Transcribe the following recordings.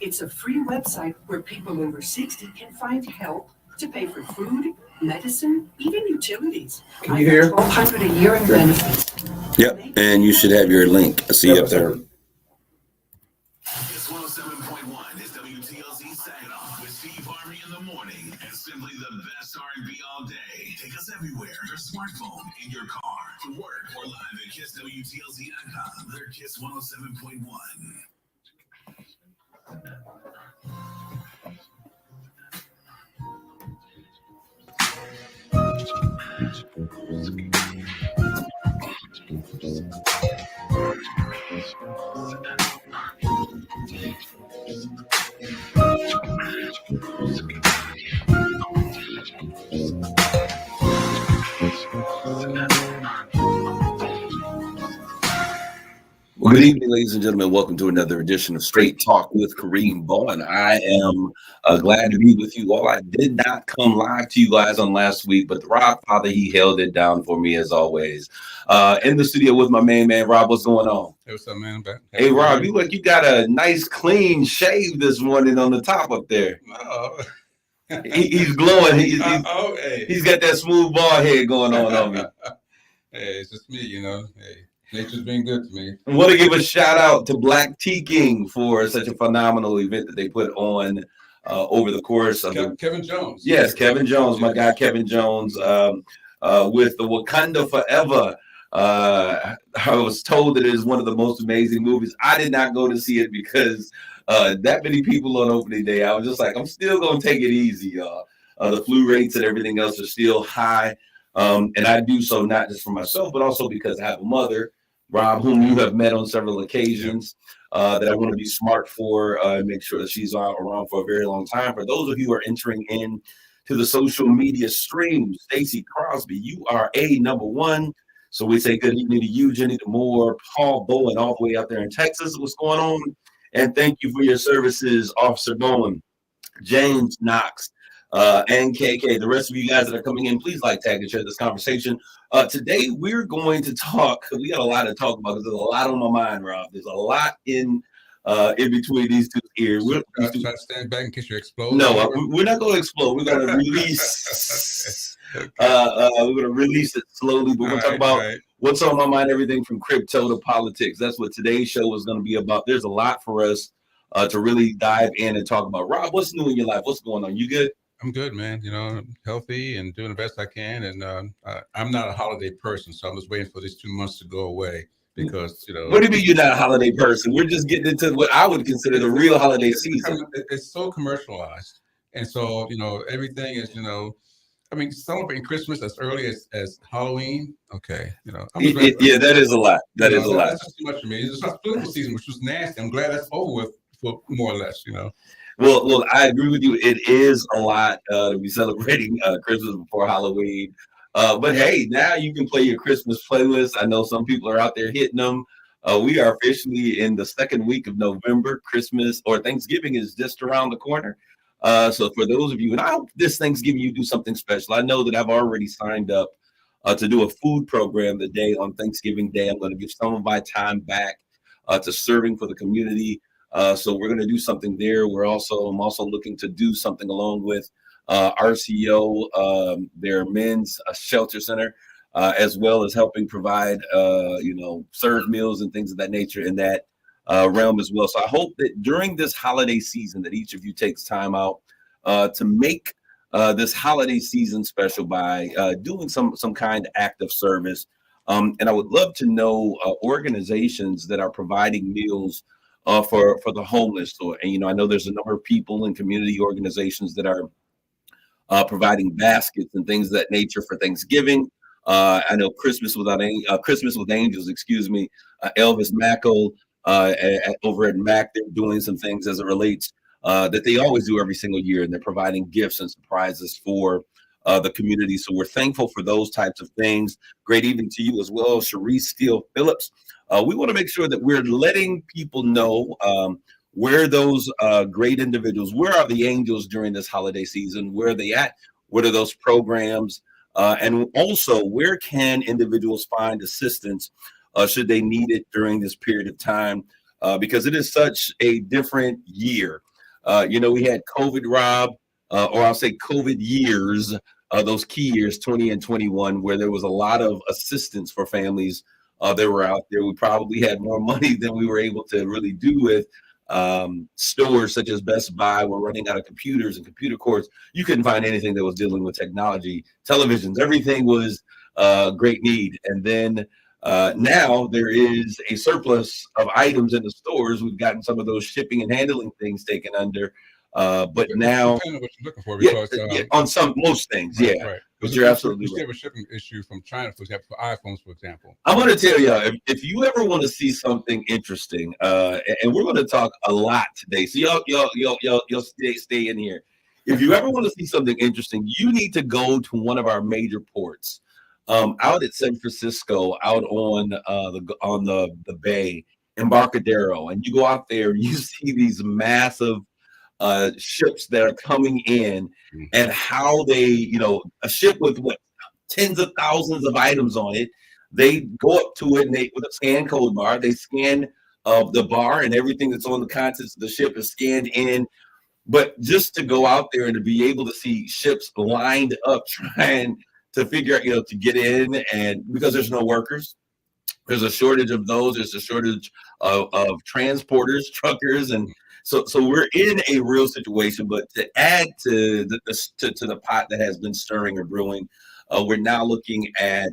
It's a free website where people over 60 can find help to pay for food, medicine, even utilities. Can you hear? $1,200 a year in benefits. Yep, and you should have your link. I see up there. It's 107.1 is WTLZ Saginaw with Steve Harvey in the morning and simply the best R&B all day. Take us everywhere. Your smartphone, in your car, to work, or live at KissWTLZ.com. They're Kiss 107.1. Well, good evening, ladies and gentlemen. Welcome to another edition of Straight Talk with Kareem Bowen. I am glad to be with you all. I did not come live to you guys on last week, but the Rob Father, he held it down for me as always. In the studio with my main man, Rob. What's going on? Hey, what's up, man? Hey, Rob, you look, you got a nice clean shave this morning on the top up there. Oh. He's glowing. He's Hey. got that smooth bald head going on you. Hey, it's just me, you know. Hey, nature's been good to me. I want to give a shout out to Black Tea King for such a phenomenal event that they put on over the course of Kevin Jones. Yes, Kevin Jones, my guy Kevin Jones, with the Wakanda Forever. I was told that it is one of the most amazing movies. I did not go to see it because that many people on opening day. I was just like, I'm still going to take it easy, y'all. The flu rates and everything else are still high. And I do so not just for myself, but also because I have a mother, Rob, whom you have met on several occasions, that I want to be smart for and make sure that she's around for a very long time. For those of you who are entering in to the social media stream, Stacey Crosby, you are number one. So we say good evening to you, Jenny DeMoore, Paul Bowen, all the way out there in Texas. What's going on? And thank you for your services, Officer Bowen, James Knox, and KK. The rest of you guys that are coming in, please like, tag, and share this conversation. Today, we're going to talk. We got a lot to talk about because there's a lot on my mind, Rob. There's a lot in between these two ears. Try to stand back in case you explode. No, we're not going to explode. We're going to release. We're going to release it slowly, but we're going to talk about what's on my mind, everything from crypto to politics. That's what today's show is going to be about. There's a lot for us to really dive in and talk about. Rob, what's new in your life? What's going on? You good? I'm good, man. You know, I'm healthy and doing the best I can. And I'm not a holiday person, so I'm just waiting for these 2 months to go away because, you know. What do you mean you're not a holiday person? We're just getting into what I would consider the real holiday season. It's so commercialized. And so, you know, everything is, you know, I mean, celebrating Christmas as early as Halloween. Okay, you know. Yeah, that is a lot. That is a lot. That's just too much for me. It's not political season, which was nasty. I'm glad that's over with, for more or less, you know. Well, look, I agree with you. It is a lot to be celebrating Christmas before Halloween. But hey, now you can play your Christmas playlist. I know some people are out there hitting them. We are officially in the second week of November. Christmas or Thanksgiving is just around the corner. So for those of you, and I hope this Thanksgiving you do something special. I know that I've already signed up to do a food program the day on Thanksgiving Day. I'm going to give some of my time back to serving for the community. So we're going to do something there. I'm also looking to do something along with RCO, their men's shelter center, as well as helping provide, serve meals and things of that nature in that realm as well. So I hope that during this holiday season that each of you takes time out to make this holiday season special by doing some kind of act of service. And I would love to know organizations that are providing meals for the homeless. And, I know there's a number of people and community organizations that are providing baskets and things of that nature for Thanksgiving. I know Christmas with Angels, Elvis Mackel over at Mac, they're doing some things as it relates that they always do every single year, and they're providing gifts and surprises for the community. So we're thankful for those types of things. Great evening to you as well, Sharice Steele Phillips. We want to make sure that we're letting people know where those great individuals, where are the angels during this holiday season? Where are they at? What are those programs? And also, where can individuals find assistance should they need it during this period of time? Because it is such a different year We had COVID, Rob, or I'll say COVID years, those key years, 20 and 21, where there was a lot of assistance for families that were out there. We probably had more money than we were able to really do with stores such as Best Buy. Were running out of computers and computer cords. You couldn't find anything that was dealing with technology, televisions, everything was great need. And then now there is a surplus of items in the stores. We've gotten some of those shipping and handling things taken under. But now, depending on what you're looking for, because on most things, right, yeah. right. But you're absolutely we right. have a shipping issue from China, for example, for iPhones, for example. I'm going to tell you, if you ever want to see something interesting, and we're going to talk a lot today, so y'all stay in here. If you ever want to see something interesting, you need to go to one of our major ports, out at San Francisco, out on the bay, Embarcadero, and you go out there and you see these massive ships that are coming in, and how they, a ship with what, tens of thousands of items on it. They go up to it and they, with a scan code bar, they scan the bar, and everything that's on the contents of the ship is scanned in. But just to go out there and to be able to see ships lined up trying to figure out, to get in, and because there's no workers, there's a shortage of those. There's a shortage of transporters, truckers, and so we're in a real situation. But to add to the pot that has been stirring or brewing, we're now looking at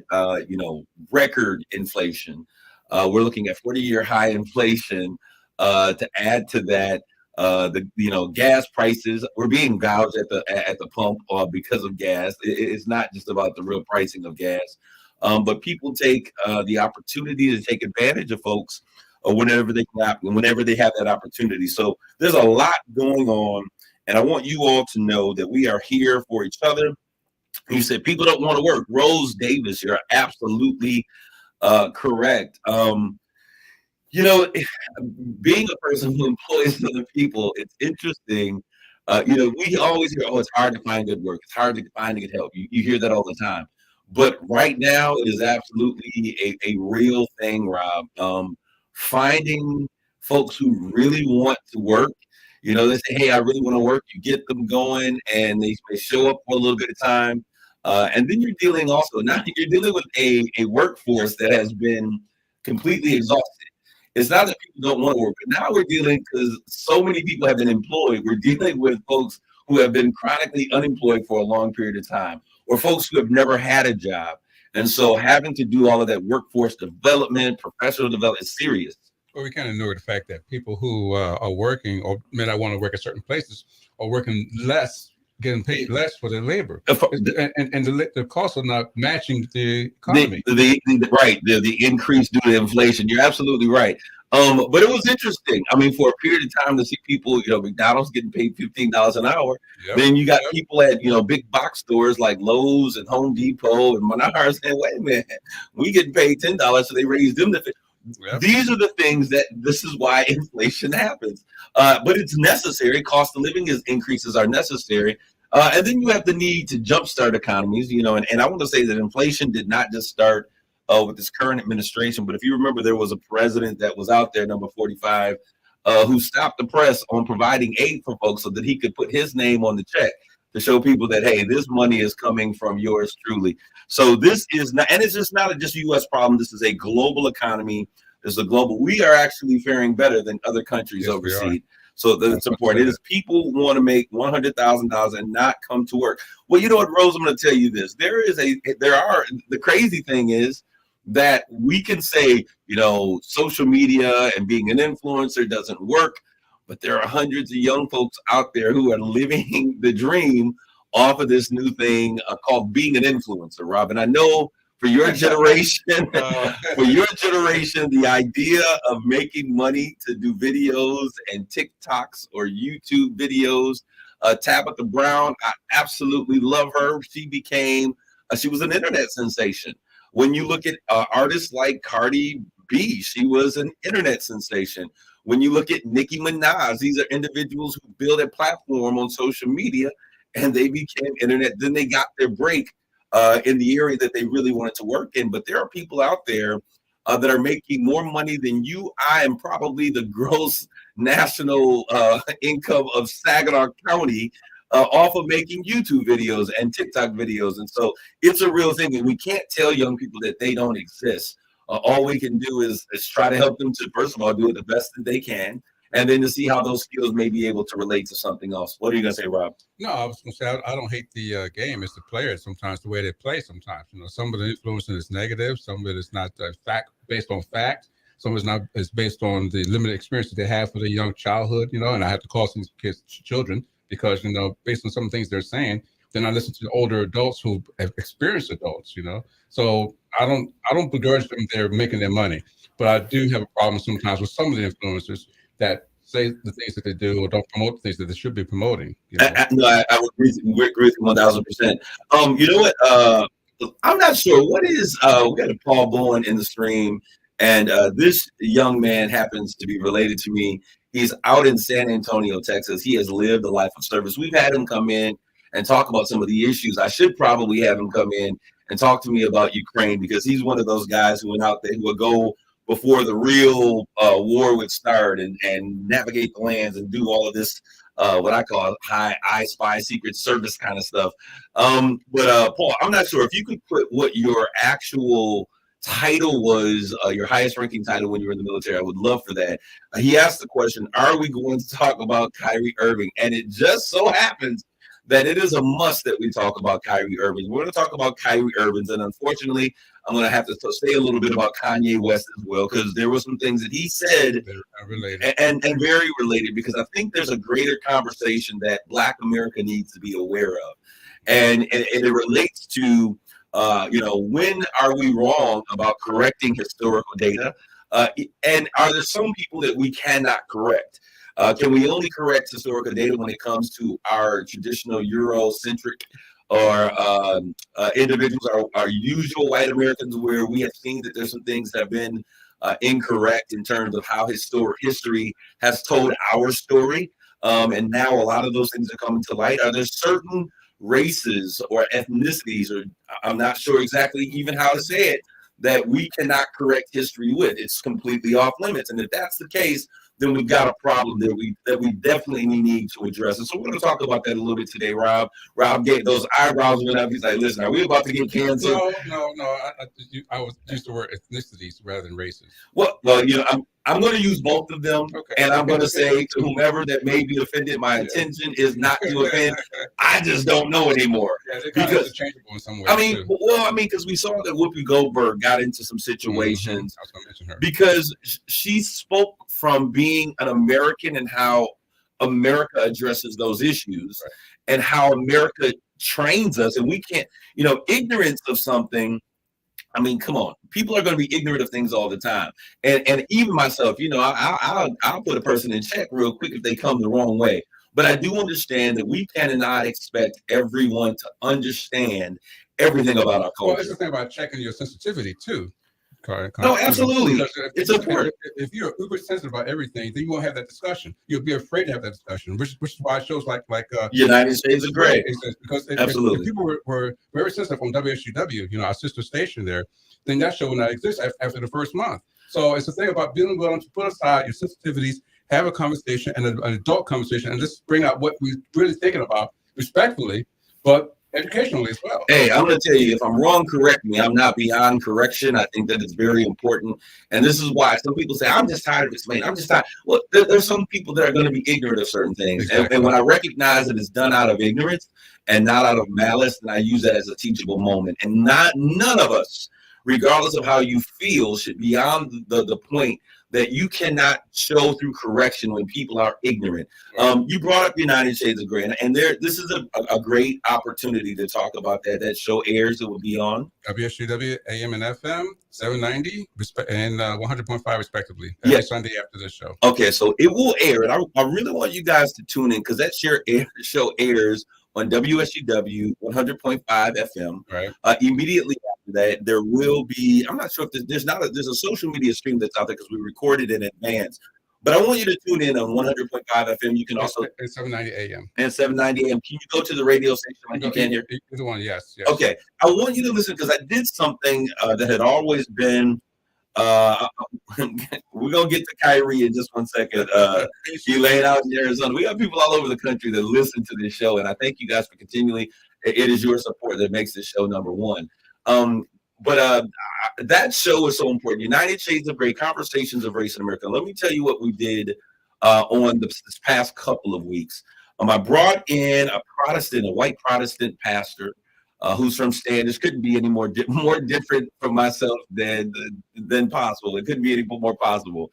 record inflation. We're looking at 40-year high inflation. To add to that, the gas prices, we're being gouged at the pump because of gas. It's not just about the real pricing of gas. But people take the opportunity to take advantage of folks whenever they have that opportunity. So there's a lot going on, and I want you all to know that we are here for each other. You said people don't want to work. Rose Davis, you're absolutely correct. Being a person who employs other people, it's interesting. We always hear, it's hard to find good work. It's hard to find good help. You hear that all the time. But right now, it is absolutely a real thing, Rob. Finding folks who really want to work. They say, hey, I really want to work. You get them going, and they show up for a little bit of time. And then you're dealing with a workforce that has been completely exhausted. It's not that people don't want to work, but now we're dealing, because so many people have been employed, we're dealing with folks who have been chronically unemployed for a long period of time, or folks who have never had a job. And so having to do all of that workforce development, professional development is serious. Well, we kind of know the fact that people who are working or may not want to work at certain places are working less, getting paid less for their labor, and the costs are not matching the economy. The increase due to inflation. You're absolutely right. But it was interesting. I mean, for a period of time to see people, McDonald's getting paid $15 an hour. Yep. Then you got people at big box stores like Lowe's and Home Depot and Menards saying, "Wait a minute, we getting paid $10, so they raised them to." Yep. These are the things this is why inflation happens. But it's necessary. Cost of living increases are necessary. And then you have the need to jumpstart economies, and I want to say that inflation did not just start with this current administration. But if you remember, there was a president that was out there, number 45, who stopped the press on providing aid for folks so that he could put his name on the check to show people that, hey, this money is coming from yours truly. So this is not, and it's just not just a U.S. problem. This is a global economy. We are actually faring better than other countries overseas. So that's important. It is people who want to make $100,000 and not come to work. Well, you know what, Rose, I'm going to tell you this. The crazy thing is that we can say, social media and being an influencer doesn't work, but there are hundreds of young folks out there who are living the dream off of this new thing called being an influencer, Rob. And I know for your generation, the idea of making money to do videos and TikToks or YouTube videos, Tabitha Brown, I absolutely love her. She was an internet sensation. When you look at artists like Cardi B, she was an internet sensation. When you look at Nicki Minaj, these are individuals who build a platform on social media and they became internet. Then they got their break in the area that they really wanted to work in. But there are people out there that are making more money than you, I, and probably the gross national income of Saginaw County off of making YouTube videos and TikTok videos. And so it's a real thing. And we can't tell young people that they don't exist. All we can do is try to help them to, first of all, do it the best that they can. And then to see how those skills may be able to relate to something else. What are you going to say, Rob? No, I was going to say I don't hate the game. It's the players sometimes, the way they play sometimes. Some of the influencing is negative. Some of it is not based on fact. Some of it's not. It's based on the limited experience that they have for their young childhood. And I have to call some kids children because, based on some things they're saying, then I listen to the older adults who have experienced adults. So I don't begrudge them they're making their money, but I do have a problem sometimes with some of the influencers that say the things that they do or don't promote the things that they should be promoting. I would agree with you 1,000%. You know what? I'm not sure. What is we got a Paul Bowen in the stream, and this young man happens to be related to me. He's out in San Antonio, Texas. He has lived a life of service. We've had him come in and talk about some of the issues. I should probably have him come in and talk to me about Ukraine, because he's one of those guys who went out there who would go before the real war would start and navigate the lands and do all of this, what I call I spy secret service kind of stuff. But Paul, I'm not sure if you could put what your actual title was, your highest ranking title when you were in the military. I would love for that. He asked the question, are we going to talk about Kyrie Irving? And it just so happens that it is a must that we talk about Kyrie Irving. We're going to talk about Kyrie Irving, and unfortunately, I'm going to have to say a little bit about Kanye West as well, because there were some things that he said and very related, because I think there's a greater conversation that Black America needs to be aware of. And it relates to, when are we wrong about correcting historical data? And are there some people that we cannot correct? Can we only correct historical data when it comes to our traditional Eurocentric or individuals, our usual white Americans, where we have seen that there's some things that have been incorrect in terms of how history has told our story? And now a lot of those things are coming to light. Are there certain races or ethnicities, or I'm not sure exactly even how to say it, that we cannot correct history with? It's completely off limits. And if that's the case, then we've got a problem that we definitely need to address. And so we're going to talk about that a little bit today, Rob. Rob gave those eyebrows went up. He's like, listen, are we about to get canceled? No. I was used the word ethnicities rather than races. Well, I'm going to use both of them, okay. And I'm going to say to whomever that may be offended, my intention is not to offend. I just don't know anymore. Yeah, because interchangeable in some ways. Because we saw that Whoopi Goldberg got into some situations I was going to mention her. Because she spoke from being an American and how America addresses those issues, right, and how America trains us, and we can't, ignorance of something. I mean, come on. People are going to be ignorant of things all the time. And even myself, I'll put a person in check real quick if they come the wrong way. But I do understand that we cannot expect everyone to understand everything about our culture. Well, it's the thing about checking your sensitivity, too. No, absolutely. It's important. If you're uber sensitive about everything, then you won't have that discussion. You'll be afraid to have that discussion, which is why shows like United States of Gray. Because absolutely, if people were very sensitive on WSUW, our sister station there, then that show would not exist after the first month. So it's the thing about being willing to put aside your sensitivities, have a conversation, and an adult conversation, and just bring out what we're really thinking about respectfully, but educationally as well. Hey, I'm going to tell you, if I'm wrong, correct me. I'm not beyond correction. I think that it's very important. And this is why some people say, I'm just tired of explaining. I'm just tired. Well, there's some people that are going to be ignorant of certain things. Exactly. And when I recognize that it's done out of ignorance and not out of malice, then I use that as a teachable moment. And none of us, regardless of how you feel, should be on the point that you cannot show through correction when people are ignorant. You brought up United Shades of Grey, and this is a great opportunity to talk about that. That show airs, it will be on WSUW AM and FM 790 and 100.5 respectively every Sunday after this show. Okay, so it will air, and I really want you guys to tune in, because that show airs on WSUW 100.5 FM. Right. Immediately after that, there will be, I'm not sure if there's a social media stream that's out there, because we recorded in advance. But I want you to tune in on 100.5 FM. You can also it's 790 AM. And 790 AM. Can you go to the radio station like you can here? Either one, yes. Okay. I want you to listen, because I did something that had always been We're gonna get to Kyrie in just one second. He laid out in Arizona. We got people all over the country that listen to this show, and I thank you guys for continually. It is your support that makes this show number one. But that show is so important. United Shades of Gray: Conversations of Race in America. Let me tell you what we did on this past couple of weeks. I brought in a white Protestant pastor who's from Standish. Couldn't be any more different from myself than possible. It couldn't be any more possible.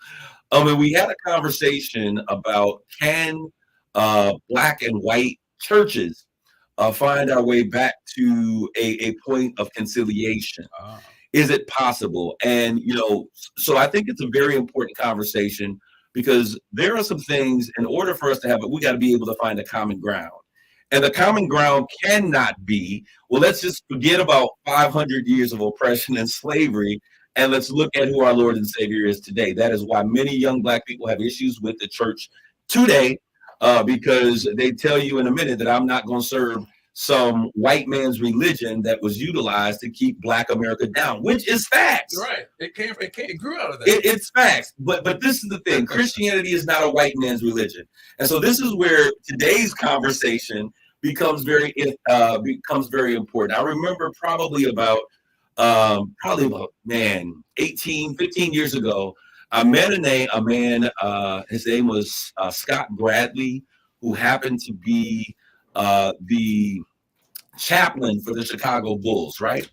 And we had a conversation about can black and white churches find our way back to a point of conciliation. Is it possible? And so I think it's a very important conversation because there are some things in order for us to have it, we got to be able to find a common ground. And the common ground cannot be, well, let's just forget about 500 years of oppression and slavery, and let's look at who our Lord and Savior is today. That is why many young black people have issues with the church today, because they tell you in a minute that I'm not going to serve some white man's religion that was utilized to keep black America down, which is facts. Right. It grew out of that. It's facts. But this is the thing. Christianity is not a white man's religion. And so this is where today's conversation becomes very important. I remember probably about 15 years ago, I met a man, his name was Scott Bradley, who happened to be the chaplain for the Chicago Bulls, right?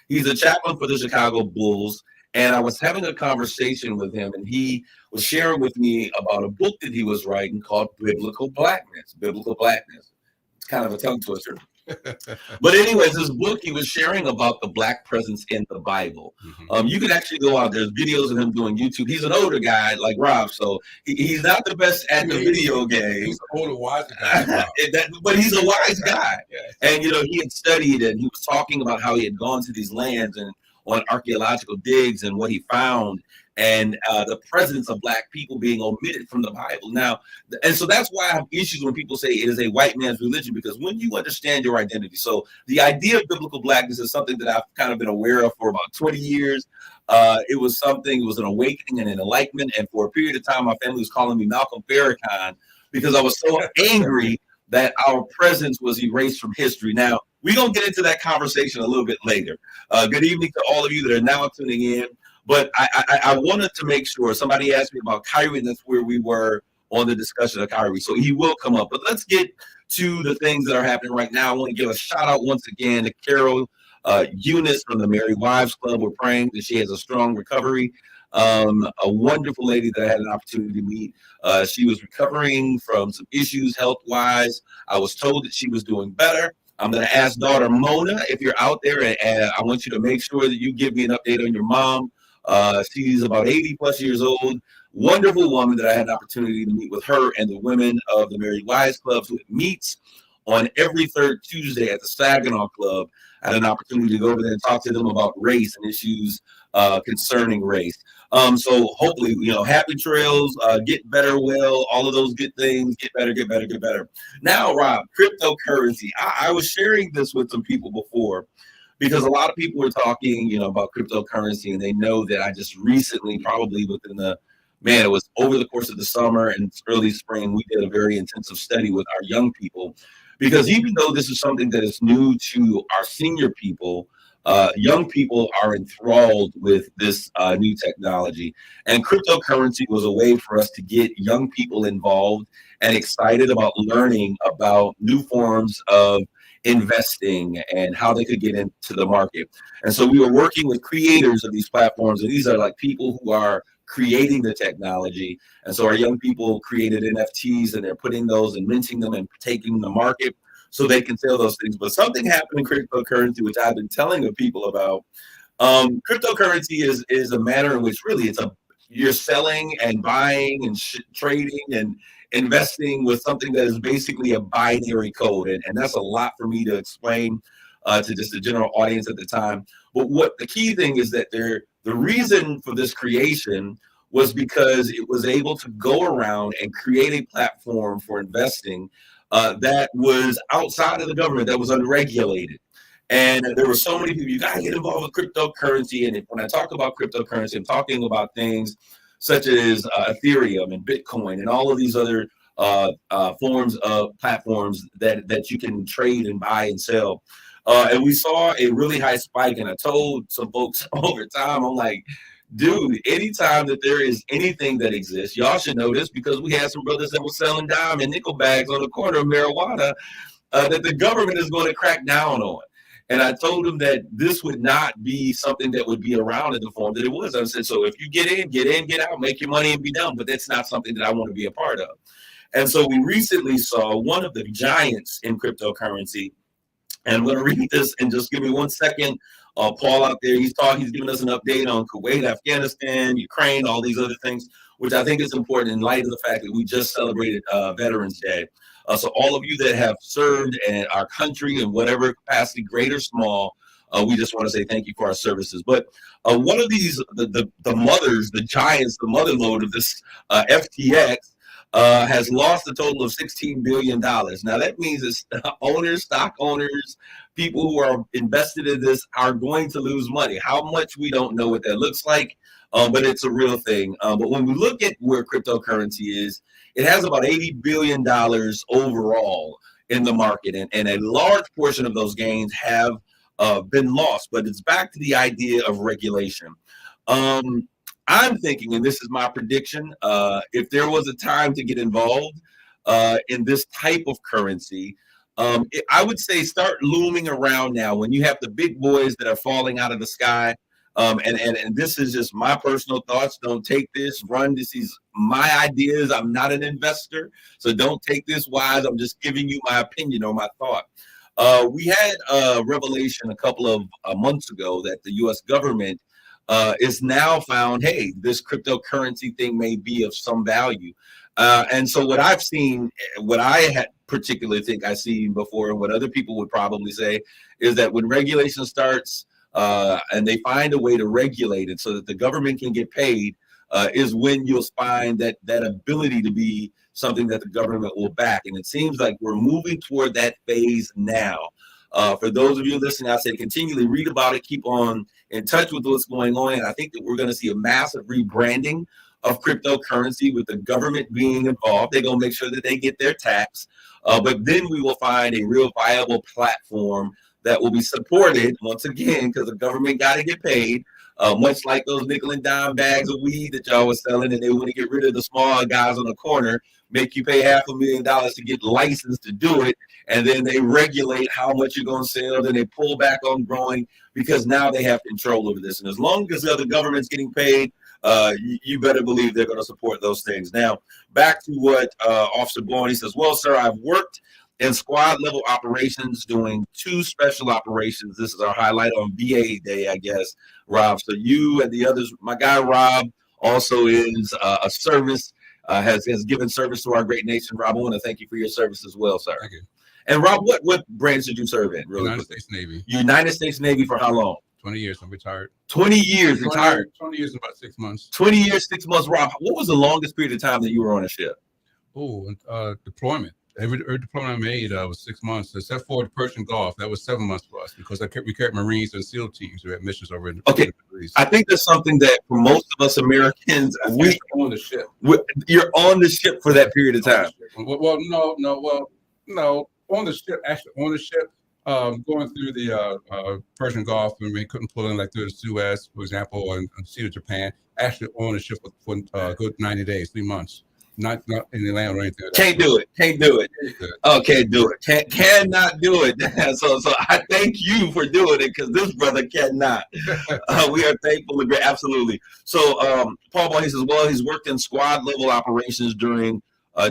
He's a chaplain for the Chicago Bulls. And I was having a conversation with him, and he was sharing with me about a book that he was writing called Biblical Blackness. It's kind of a tongue twister. But anyways, this book he was sharing about the black presence in the Bible. You can actually go out. There's videos of him doing YouTube. He's an older guy like Rob, so he's not the best at the video game. He's an older, wiser guy. But he's a wise guy. Yes. And he had studied, and he was talking about how he had gone to these lands and on archaeological digs and what he found, and the presence of black people being omitted from the Bible. Now, and so that's why I have issues when people say it is a white man's religion, because when you understand your identity, so the idea of biblical blackness is something that I've kind of been aware of for about 20 years. It was an awakening and an enlightenment. And for a period of time, my family was calling me Malcolm Farrakhan because I was so angry that our presence was erased from history. Now, we're going to get into that conversation a little bit later. Good evening to all of you that are now tuning in. But I wanted to make sure, somebody asked me about Kyrie, and that's where we were on the discussion of Kyrie. So he will come up. But let's get to the things that are happening right now. I want to give a shout out once again to Carol Eunice from the Married Wives Club. We're praying that she has a strong recovery. A wonderful lady that I had an opportunity to meet. She was recovering from some issues health-wise. I was told that she was doing better. I'm going to ask daughter Mona, if you're out there, and I want you to make sure that you give me an update on your mom. She's about 80 plus years old. Wonderful woman that I had an opportunity to meet with her and the women of the Married Wives Club, who meets on every third Tuesday at the Saginaw Club. I had an opportunity to go over there and talk to them about race and issues concerning race. So hopefully, happy trails, get better, well, all of those good things, get better. Now, Rob, cryptocurrency. I was sharing this with some people before because a lot of people were talking, about cryptocurrency, and they know that I just recently, probably within it was over the course of the summer and early spring, we did a very intensive study with our young people, because even though this is something that is new to our senior people, young people are enthralled with this new technology, and cryptocurrency was a way for us to get young people involved and excited about learning about new forms of investing and how they could get into the market. And so we were working with creators of these platforms, and these are like people who are creating the technology. And so our young people created NFTs, and they're putting those and minting them and taking the market so they can sell those things. But something happened in cryptocurrency, which I've been telling the people about. Cryptocurrency is a matter in which really you're selling and buying and trading and investing with something that is basically a binary code. And that's a lot for me to explain to just the general audience at the time. But what the key thing is that the reason for this creation was because it was able to go around and create a platform for investing that was outside of the government, that was unregulated. And there were so many people, you got to get involved with cryptocurrency. And when I talk about cryptocurrency, I'm talking about things such as Ethereum and Bitcoin and all of these other forms of platforms that you can trade and buy and sell. And we saw a really high spike. And I told some folks over time, I'm like, dude, anytime that there is anything that exists, y'all should know this because we had some brothers that were selling dime and nickel bags on the corner of marijuana that the government is going to crack down on. And I told them that this would not be something that would be around in the form that it was. I said, so if you get in, get out, make your money and be done. But that's not something that I want to be a part of. And so we recently saw one of the giants in cryptocurrency. And I'm going to read this and just give me 1 second. Paul out there, he's giving us an update on Kuwait, Afghanistan, Ukraine, all these other things, which I think is important in light of the fact that we just celebrated Veterans Day. So all of you that have served in our country in whatever capacity, great or small, we just want to say thank you for our services. But one of these, the mothers, the giants, the mother lode of this FTX has lost a total of $16 billion. Now that means it's owners, stock owners, people who are invested in this are going to lose money. How much, we don't know what that looks like, but it's a real thing. But when we look at where cryptocurrency is, it has about $80 billion overall in the market, and a large portion of those gains have been lost. But it's back to the idea of regulation. I'm thinking, and this is my prediction, if there was a time to get involved in this type of currency, I would say start looming around now when you have the big boys that are falling out of the sky. And this is just my personal thoughts. Don't take this, run. This is my ideas. I'm not an investor, so don't take this wise. I'm just giving you my opinion or my thought. We had a revelation a couple of months ago that the U.S. government is now found, hey, this cryptocurrency thing may be of some value. And so what I've seen, what I had particularly think I've seen before, and what other people would probably say, is that when regulation starts and they find a way to regulate it so that the government can get paid, is when you'll find that ability to be something that the government will back. And it seems like we're moving toward that phase now. For those of you listening, I say continually read about it, keep on in touch with what's going on. And I think that we're going to see a massive rebranding of cryptocurrency with the government being involved. They're going to make sure that they get their tax. But then we will find a real viable platform that will be supported, once again, because the government got to get paid, much like those nickel and dime bags of weed that y'all was selling, and they want to get rid of the small guys on the corner, make you pay $500,000 to get licensed to do it, and then they regulate how much you're going to sell, then they pull back on growing because now they have control over this. And as long as the other government's getting paid, you better believe they're going to support those things. Now, back to what Officer Bowen, he says, well, sir, I've worked in squad level operations doing 2 special operations. This is our highlight on VA Day, I guess, Rob. So you and the others, my guy Rob also is a service, has given service to our great nation. Rob, I want to thank you for your service as well, sir. Thank you. And Rob, what branch did you serve in? Really United quickly? States Navy. United States Navy for how long? 20 years. I'm retired. 20 years retired. 20 years and about 6 months. 20 years, 6 months. Rob, what was the longest period of time that you were on a ship? Oh, deployment. Every deployment I made was 6 months, except for the Persian Gulf. That was 7 months for us because we carried Marines and SEAL teams who had missions over in the Middle East. I think that's something that for most of us Americans, we on the ship. You're on the ship for that period of time. Well, no. On the ship, actually, going through the Persian Gulf, and we couldn't pull in like through the Suez, for example, and Sea of Japan. Actually, on the ship for a good 90 days, 3 months. Not in the land or anything. Can't do it. Can't do it. Oh, can't do it. Cannot do it. So I thank you for doing it because this brother cannot. We are thankful and great. Absolutely. So Paul Bowen, he says, well, he's worked in squad level operations during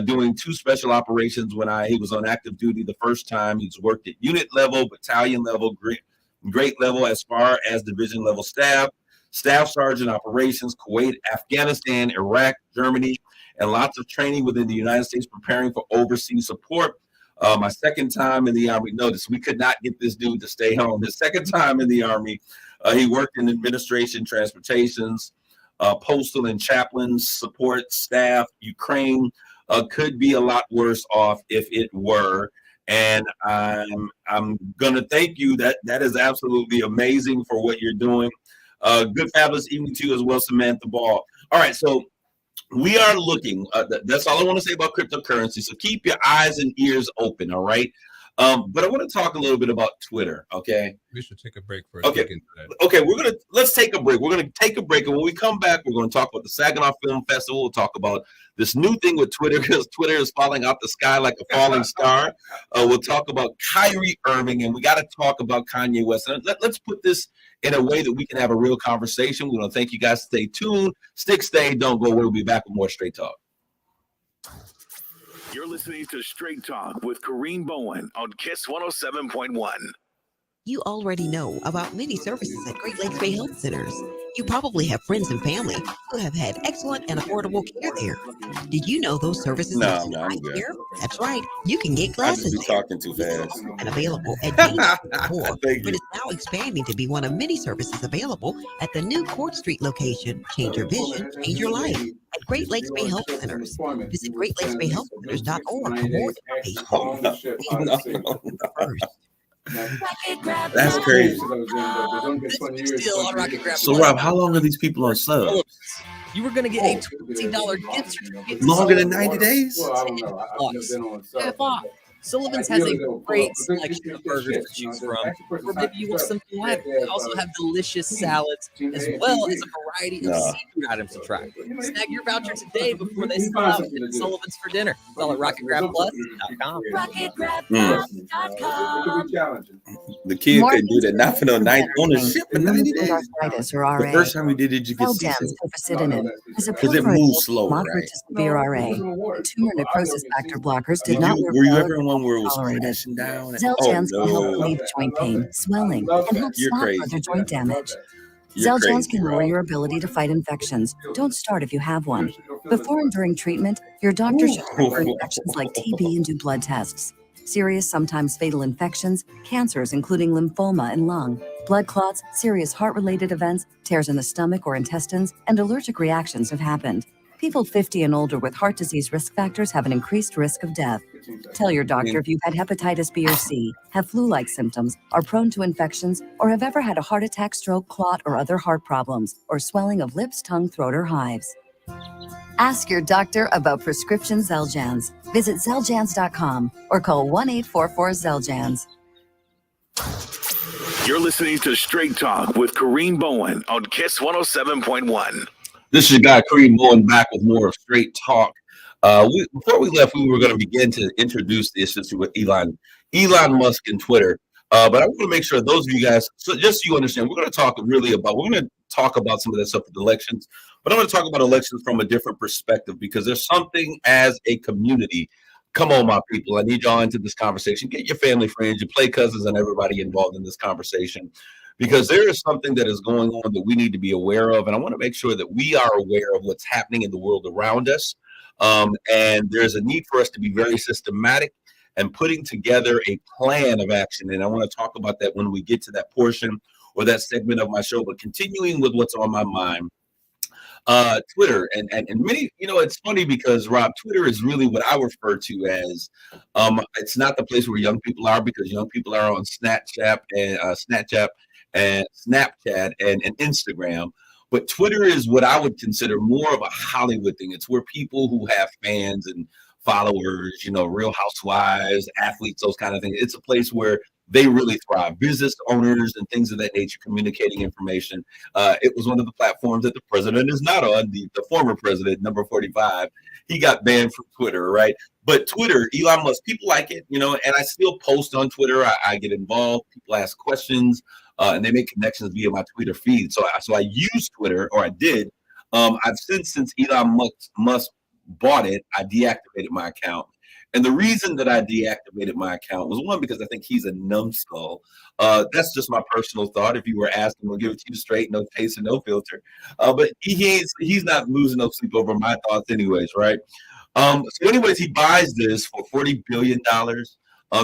doing 2 special operations when he was on active duty the first time. He's worked at unit level, battalion level, great level as far as division level staff sergeant operations, Kuwait, Afghanistan, Iraq, Germany, and lots of training within the United States preparing for overseas support. My second time in the Army, notice we could not get this dude to stay home. His second time in the Army, he worked in administration, transportations, postal and chaplains, support staff. Ukraine could be a lot worse off if it were. and I'm gonna thank you. That is absolutely amazing for what you're doing. Good fabulous evening to you as well, Samantha Ball. All right, so we are looking. That's all I want to say about cryptocurrency. So keep your eyes and ears open. All right. But I want to talk a little bit about Twitter. Okay. We should take a break for a Okay. second. Okay. Let's take a break. We're gonna take a break, and when we come back, we're going to talk about the Saginaw Film Festival. We'll talk about this new thing with Twitter, because Twitter is falling out the sky like a falling star. We'll talk about Kyrie Irving, and we got to talk about Kanye West. And let's put this in a way that we can have a real conversation. We want to thank you guys. Stay tuned. Stay. Don't go. We'll be back with more Straight Talk. You're listening to Straight Talk with Kareem Bowen on Kiss 107.1. You already know about many services at Great Lakes Bay Health Centers. You probably have friends and family who have had excellent and affordable care there. Did you know those services No, include I'm eye good. care? That's right. You can get I glasses just be there. talking too fast. And available at James Moore, Thank but you. it's now expanding to be one of many services available at the new Court Street location. Change your vision, change your life at Great Lakes Bay Health Centers. Visit GreatLakesBayHealthCenters.org for more information. Oh, no. First. That's crazy. Still on Rocket Grab. So, Rob, how long are these people on sub? You were going to get a $20 gift certificate. Longer than 90 days? Half off. Sullivan's has a great selection of burgers to choose from, or maybe you want something lighter. They also have delicious salads, as well as a variety of seafood items to try. Snag your voucher today before they sell out at Sullivan's for dinner. It's all at RocketGrabPlus.com. The kid couldn't do that. Not for no 90 on the ship for 90 days. Arthritis or The RA. first time we did it, you could see Xeljanz cofacidinin is because it approved for moves adults slow, with moderate right? to severe RA. The tumor necrosis factor blockers did Did not you, work were you well ever in one where it was tolerated. crashing down? Xeljanz can help no. relieve joint pain, swelling, and help You're stop crazy. further joint damage. You're Xeljanz crazy, can lower Rob. your ability to fight infections. Don't start if you have one. Before and during treatment, your doctor should check for infections like TB and do blood tests. Serious, sometimes fatal infections, cancers including lymphoma and lung, blood clots, serious heart-related events, tears in the stomach or intestines, and allergic reactions have happened. People 50 and older with heart disease risk factors have an increased risk of death. Tell your doctor if you've had hepatitis B or C, have flu-like symptoms, are prone to infections, or have ever had a heart attack, stroke, clot, or other heart problems, or swelling of lips, tongue, throat, or hives. Ask your doctor about prescription Xeljanz. Visit Xeljanz.com or call 1-844-XELJANZ. You're listening to Straight Talk with Kareem Bowen on Kiss 107.1. This is your guy, Kareem Bowen, back with more of Straight Talk. Before we left, we were going to begin to introduce the issue with Elon Musk and Twitter. But I want to make sure those of you guys, so just so you understand, we're going to talk some of that stuff with elections, but I'm going to talk about elections from a different perspective, because there's something as a community. Come on, my people. I need y'all into this conversation. Get your family, friends, your play cousins, and everybody involved in this conversation, because there is something that is going on that we need to be aware of. And I want to make sure that we are aware of what's happening in the world around us. And there's a need for us to be very systematic and putting together a plan of action. And I want to talk about that when we get to that portion or that segment of my show. But continuing with what's on my mind, Twitter and many, it's funny because, Rob, Twitter is really what I refer to as, it's not the place where young people are, because young people are on Snapchat and Instagram. But Twitter is what I would consider more of a Hollywood thing. It's where people who have fans and followers, Real Housewives, athletes, those kind of things. It's a place where they really thrive. Business owners and things of that nature, communicating information. It was one of the platforms that the president is not on, the former president, number 45. He got banned from Twitter, right? But Twitter, Elon Musk, people like it, and I still post on Twitter. I get involved. People ask questions, and they make connections via my Twitter feed. So I use Twitter, or I did. I've since Elon Musk bought it, I deactivated my account. And the reason that I deactivated my account was, one, because I think he's a numbskull. That's just my personal thought. If you were asking, we'll give it to you straight, no taste and no filter. But he's not losing no sleep over my thoughts anyways, right? So anyways, he buys this for $40 billion,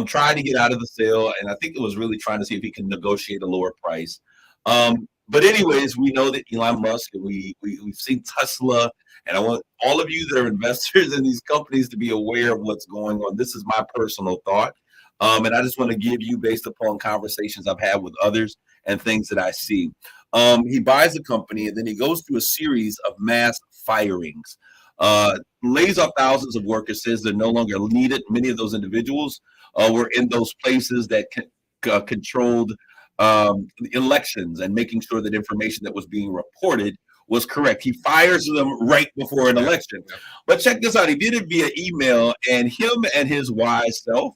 trying to get out of the sale. And I think it was really trying to see if he can negotiate a lower price. But anyways, we know that Elon Musk, and we've seen Tesla, and I want all of you that are investors in these companies to be aware of what's going on. This is my personal thought. And I just want to give you based upon conversations I've had with others and things that I see. He buys a company and then he goes through a series of mass firings, lays off thousands of workers, says they're no longer needed. Many of those individuals were in those places that controlled elections and making sure that information that was being reported was correct. He fires them right before an election. But check this out. He did it via email, and him and his wise self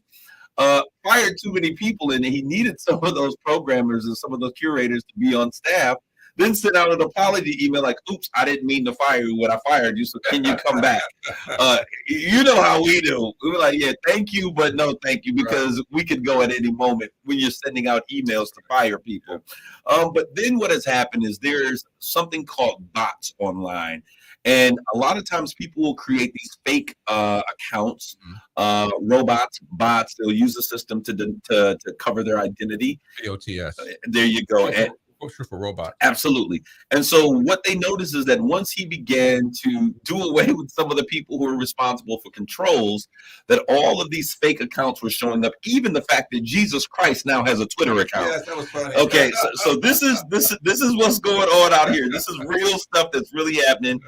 fired too many people, and he needed some of those programmers and some of those curators to be on staff. Then sent out an apology email like, oops, I didn't mean to fire you when I fired you, so can you come back? You know how we do. We were like, yeah, thank you, but no thank you, because we could go at any moment when you're sending out emails to fire people. But then what has happened is there's something called bots online. And a lot of times people will create these fake accounts, robots, bots. They'll use the system to cover their identity. BOTS. There you go. For robot. Absolutely. And so what they noticed is that once he began to do away with some of the people who were responsible for controls, that all of these fake accounts were showing up. Even the fact that Jesus Christ now has a Twitter account. Yes, that was funny. Okay, so this is what's going on out here. This is real stuff that's really happening.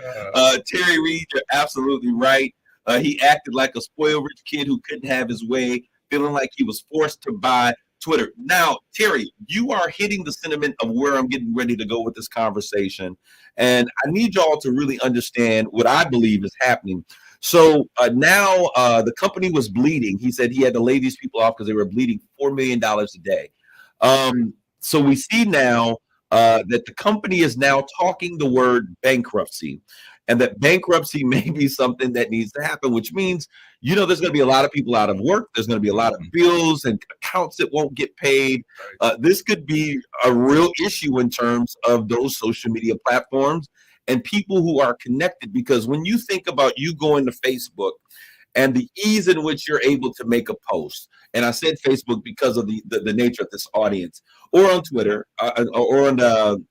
Terry Reed, you're absolutely right. He acted like a spoiled rich kid who couldn't have his way, feeling like he was forced to buy Twitter. Now, Terry, you are hitting the sentiment of where I'm getting ready to go with this conversation. And I need y'all to really understand what I believe is happening. So now the company was bleeding. He said he had to lay these people off because they were bleeding $4 million a day. So we see now that the company is now talking the word bankruptcy, and that bankruptcy may be something that needs to happen, which means, there's going to be a lot of people out of work. There's going to be a lot of bills and accounts that won't get paid. This could be a real issue in terms of those social media platforms and people who are connected, because when you think about you going to Facebook and the ease in which you're able to make a post, and I said Facebook because of the nature of this audience, or on Twitter, or on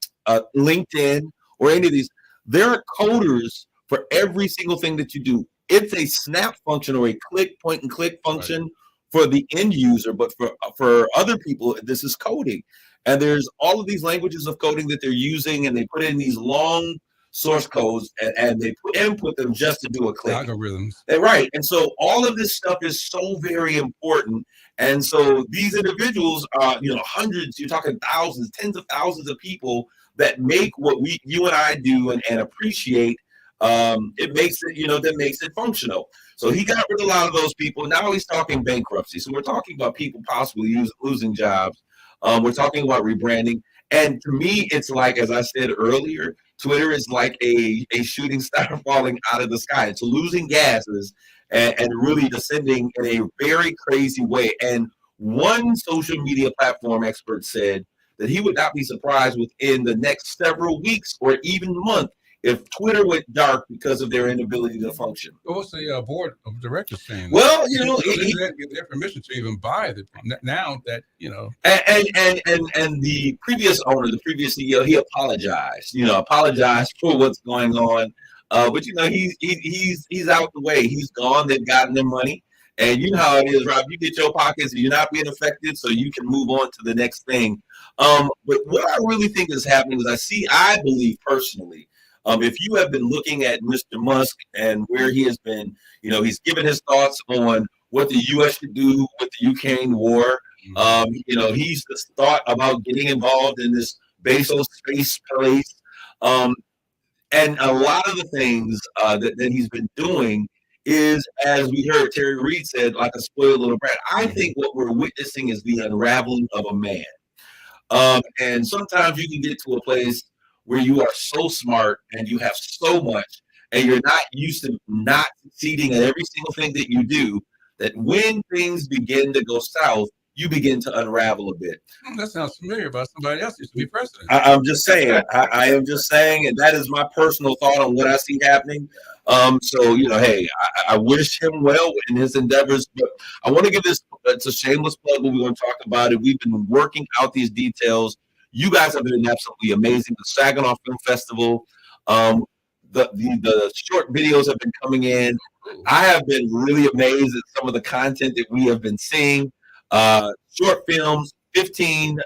LinkedIn, or any of these, there are coders for every single thing that you do. It's a snap function or a point and click function for the end user, but for other people, this is coding. And there's all of these languages of coding that they're using, and they put in these long source codes, and they input them just to do a click. Algorithms. Right. And so all of this stuff is so very important. And so these individuals are, hundreds, you're talking thousands, tens of thousands of people that make what you and I do and appreciate. It makes it, that makes it functional. So he got rid of a lot of those people. Now he's talking bankruptcy. So we're talking about people possibly losing jobs. We're talking about rebranding. And to me, it's like, as I said earlier, Twitter is like a shooting star falling out of the sky. It's losing gases and really descending in a very crazy way. And one social media platform expert said that he would not be surprised within the next several weeks or even month if Twitter went dark because of their inability to function. What's the board of directors saying? Well, they didn't get their permission to even buy it. Now that and the previous owner, the previous CEO, he apologized. Apologized for what's going on. But he's out the way. He's gone. They've gotten their money. And you know how it is, Rob. You get your pockets, and you're not being affected, so you can move on to the next thing. But what I really think is happening is I believe personally, if you have been looking at Mr. Musk and where he has been, he's given his thoughts on what the U.S. should do with the Ukraine war. He's just thought about getting involved in this Bezos space place. And a lot of the things that he's been doing is, as we heard Terry Reed said, like a spoiled little brat. I think what we're witnessing is the unraveling of a man. And sometimes you can get to a place where you are so smart and you have so much, and you're not used to not succeeding at every single thing that you do, that when things begin to go south, you begin to unravel a bit. That sounds familiar about somebody else used to be president. I'm just saying. I am just saying, and that is my personal thought on what I see happening. So, hey, I wish him well in his endeavors, but I want to give this, it's a shameless plug, but we're going to talk about it. We've been working out these details. You guys have been absolutely amazing. The Saginaw Film Festival, the short videos have been coming in. I have been really amazed at some of the content that we have been seeing. Short films, 15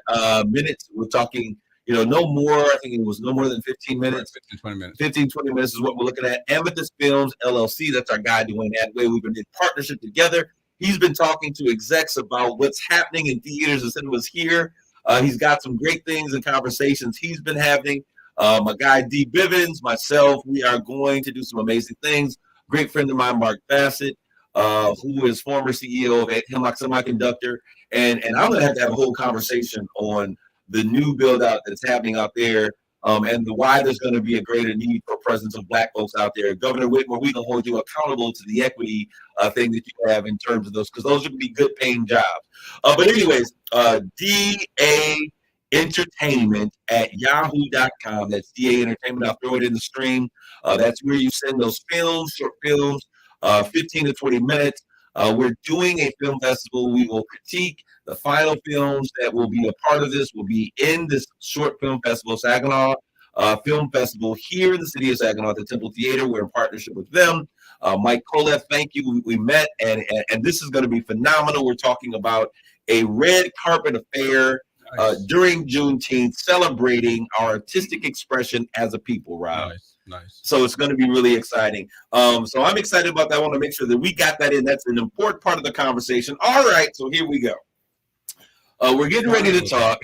minutes. We're talking, no more. I think it was no more than 15 minutes. 15, 20 minutes. 15, 20 minutes is what we're looking at. Amethyst Films, LLC. That's our guy, Dwayne Adway. We've been in partnership together. He's been talking to execs about what's happening in theaters and cinemas here. He's got some great things and conversations he's been having. My guy, D. Bivens, myself, we are going to do some amazing things. Great friend of mine, Mark Bassett, who is former CEO of Hemlock Semiconductor. And I'm going to have a whole conversation on the new build out that's happening out there, and why there's going to be a greater need for presence of Black folks out there. Governor Whitmer, we can hold you accountable to the equity thing that you have in terms of those, because those are going to be good paying jobs. But anyways, DA Entertainment at yahoo.com. That's DA Entertainment. I'll throw it in the stream. That's where you send those films, short films, 15 to 20 minutes. We're doing a film festival. We will critique the final films that will be a part of this, will be in this short film festival, Saginaw Film Festival here in the city of Saginaw at the Temple Theater. We're in partnership with them. Mike Kolev, thank you. We met, and this is going to be phenomenal. We're talking about a red carpet affair during Juneteenth, celebrating our artistic expression as a people, Rob. Nice. So it's going to be really exciting. So I'm excited about that. I want to make sure that we got that in. That's an important part of the conversation. All right, so here we go. We're getting ready to talk.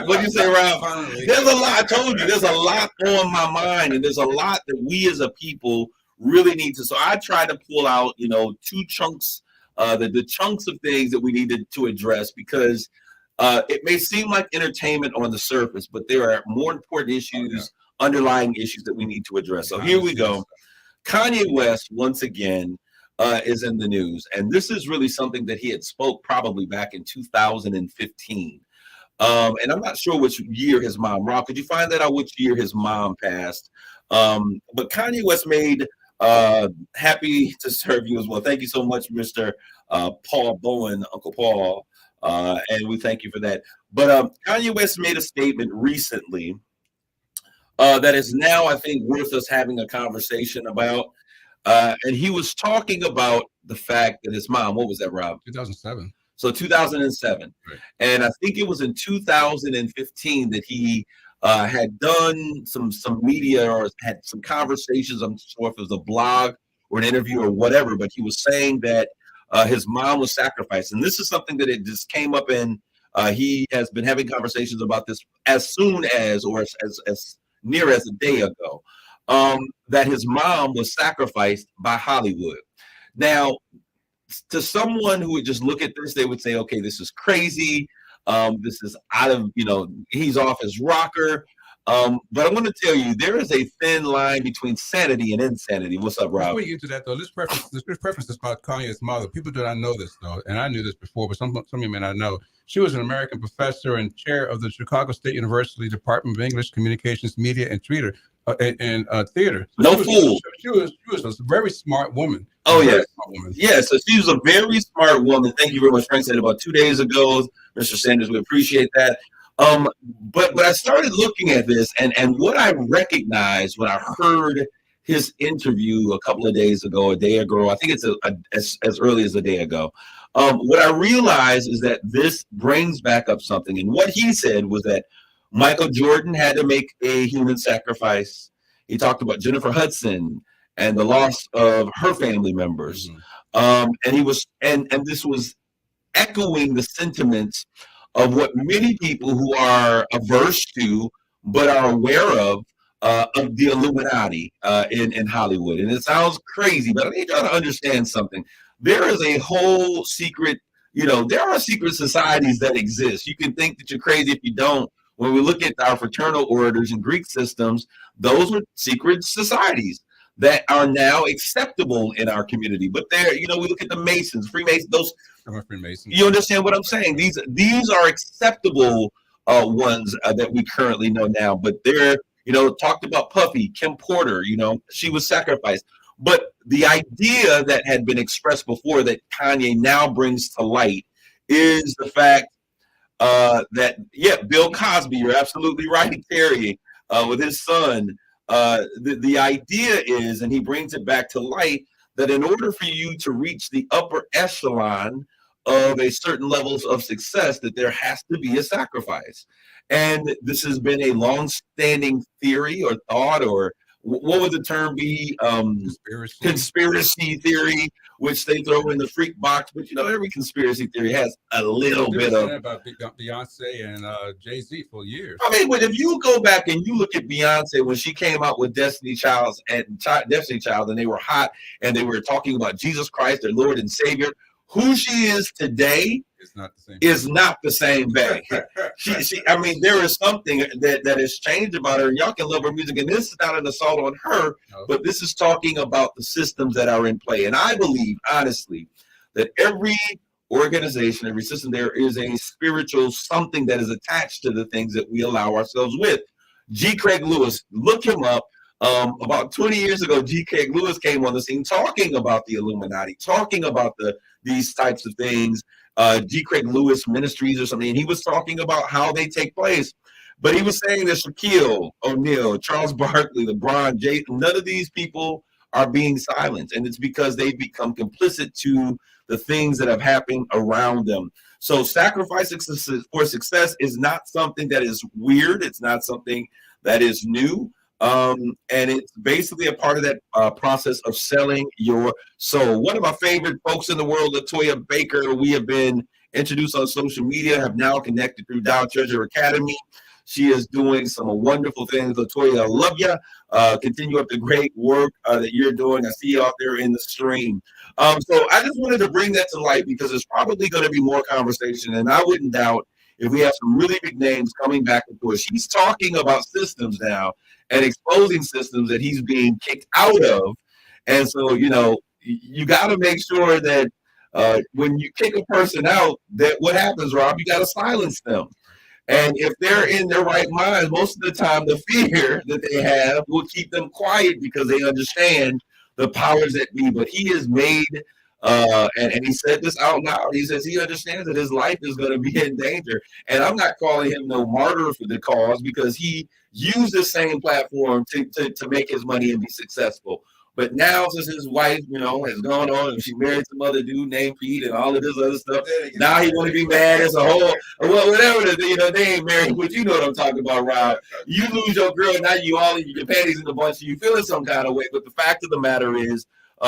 What do you say, Rob? There's a lot. I told you, there's a lot on my mind, and there's a lot that we as a people really need to. So I tried to pull out, two chunks, the chunks of things that we needed to address, because it may seem like entertainment on the surface, but there are more important issues, underlying issues that we need to address. So here we go. Kanye West, once again, is in the news. And this is really something that he had spoke probably back in 2015. And I'm not sure which year his mom, Rob, could you find that out, which year his mom passed? But Kanye West made happy to serve you as well. Thank you so much, Mr. Paul Bowen, Uncle Paul. And we thank you for that. But Kanye West made a statement recently that is now, I think, worth us having a conversation about. And he was talking about the fact that his mom, what was that, Rob? 2007. So 2007. Right. And I think it was in 2015 that he had done some media or had some conversations. I'm not sure if it was a blog or an interview or whatever, but he was saying that his mom was sacrificed. And this is something that it just came up in. He has been having conversations about this as soon as, or as near as a day ago, that his mom was sacrificed by Hollywood. Now, to someone who would just look at this, they would say, okay, this is crazy. This is out of, he's off his rocker. But I'm going to tell you, there is a thin line between sanity and insanity. What's up, Rob? Before we get to that, though, let's preface this about Kanye's mother. People do not know this, though, and I knew this before, but some of you may not know. She was an American professor and chair of the Chicago State University Department of English, Communications, Media, and Theater. Theater. So she was a very smart woman. Oh, yeah. Yeah, so she was a very smart woman. Thank you very much. Frank said about 2 days ago. Mr. Sanders, we appreciate that. But I started looking at this, and what I recognized when I heard his interview a couple of days ago, a day ago, I think it's as early as a day ago. What I realized is that this brings back up something. And what he said was that Michael Jordan had to make a human sacrifice. He talked about Jennifer Hudson and the loss of her family members. And he was, and this was echoing the sentiments of what many people who are averse to, but are aware of the Illuminati in Hollywood. And it sounds crazy, but I need y'all to understand something. There is a whole secret, there are secret societies that exist. You can think that you're crazy if you don't. When we look at our fraternal orders and Greek systems, those were secret societies that are now acceptable in our community. But there, we look at the Masons, Freemasons, those. I'm a Freemason. You understand what I'm saying? These are acceptable ones that we currently know now. But they're, talked about Puffy, Kim Porter, she was sacrificed. But the idea that had been expressed before that Kanye now brings to light is the fact that, Bill Cosby, you're absolutely right, Terry, with his son. The idea is, and he brings it back to light, that in order for you to reach the upper echelon of a certain levels of success that there has to be a sacrifice. And this has been a long-standing theory or thought, or what would the term be? Conspiracy theory, which they throw in the freak box. But every conspiracy theory has a little bit of about Beyonce and Jay-Z for years. I mean, but if you go back and you look at Beyonce when she came out with Destiny Child, and they were hot, and they were talking about Jesus Christ, their Lord and Savior. Who she is today is not the same Bay. I mean, there is something that has changed about her, and y'all can love her music, and this is not an assault on her, but this is talking about the systems that are in play. And I believe, honestly, that every organization, every system, there is a spiritual something that is attached to the things that we allow ourselves with. G. Craig Lewis, look him up. About 20 years ago, G. Craig Lewis came on the scene talking about the Illuminati, talking about these types of things, G. Craig Lewis Ministries or something, and he was talking about how they take place. But he was saying that Shaquille O'Neal, Charles Barkley, LeBron James, none of these people are being silenced, and it's because they've become complicit to the things that have happened around them. So sacrificing for success is not something that is weird. It's not something that is new. And it's basically a part of that process of selling your soul. One of my favorite folks in the world, Latoya Baker, we have been introduced on social media, have now connected through Dow Treasure Academy. She is doing some wonderful things. Latoya, I love you. Continue up the great work that you're doing. I see you out there in the stream. So I just wanted to bring that to light because there's probably going to be more conversation. And I wouldn't doubt if we have some really big names coming back and forth. She's talking about systems now and exposing systems that he's being kicked out of. And so, you got to make sure that when you kick a person out, that what happens, Rob, you got to silence them. And if they're in their right mind, most of the time, the fear that they have will keep them quiet because they understand the powers that be. But he has made, and he said this out loud, he says he understands that his life is going to be in danger. And I'm not calling him no martyr for the cause because he used the same platform to make his money and be successful. But now, since his wife, has gone on and she married some other dude named Pete and all of this other stuff, now he want to be mad as a whole. Well, whatever, they ain't married, but you know what I'm talking about, Rob. You lose your girl, now you all in your panties in a bunch, and you feeling some kind of way. But the fact of the matter is,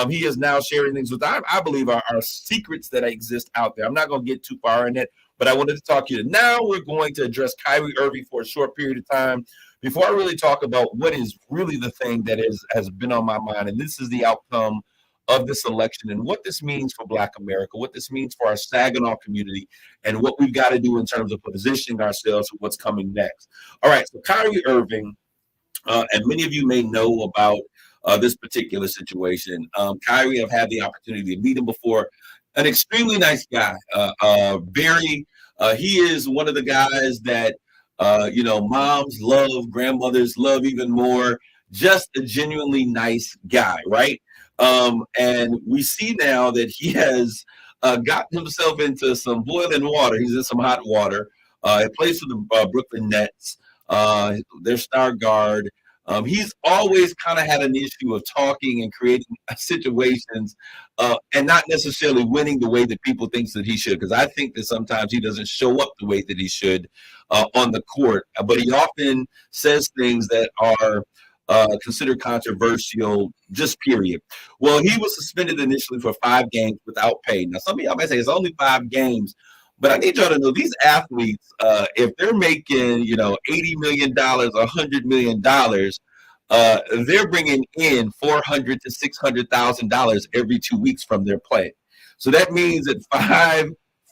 he is now sharing things with, I believe, are secrets that exist out there. I'm not going to get too far in it, but I wanted to talk to you. Now we're going to address Kyrie Irving for a short period of time. Before I really talk about what is really the thing that has been on my mind, and this is the outcome of this election and what this means for Black America, what this means for our Saginaw community, and what we've got to do in terms of positioning ourselves for what's coming next. All right, so Kyrie Irving, and many of you may know about this particular situation. Kyrie, I've had the opportunity to meet him before. An extremely nice guy. He is one of the guys that moms love, grandmothers love even more, just a genuinely nice guy, right? And we see now that he has gotten himself into some boiling water. He's in some hot water. He plays for the Brooklyn Nets, their star guard. He's always kind of had an issue of talking and creating situations and not necessarily winning the way that people think that he should, because I think that sometimes he doesn't show up the way that he should on the court. But he often says things that are considered controversial, just period. Well, he was suspended initially for 5 games without pay. Now, some of y'all might say it's only 5 games. But I need y'all to know these athletes, if they're making, $80 million, $100 million, they're bringing in $400,000 to $600,000 every 2 weeks from their play. So that means that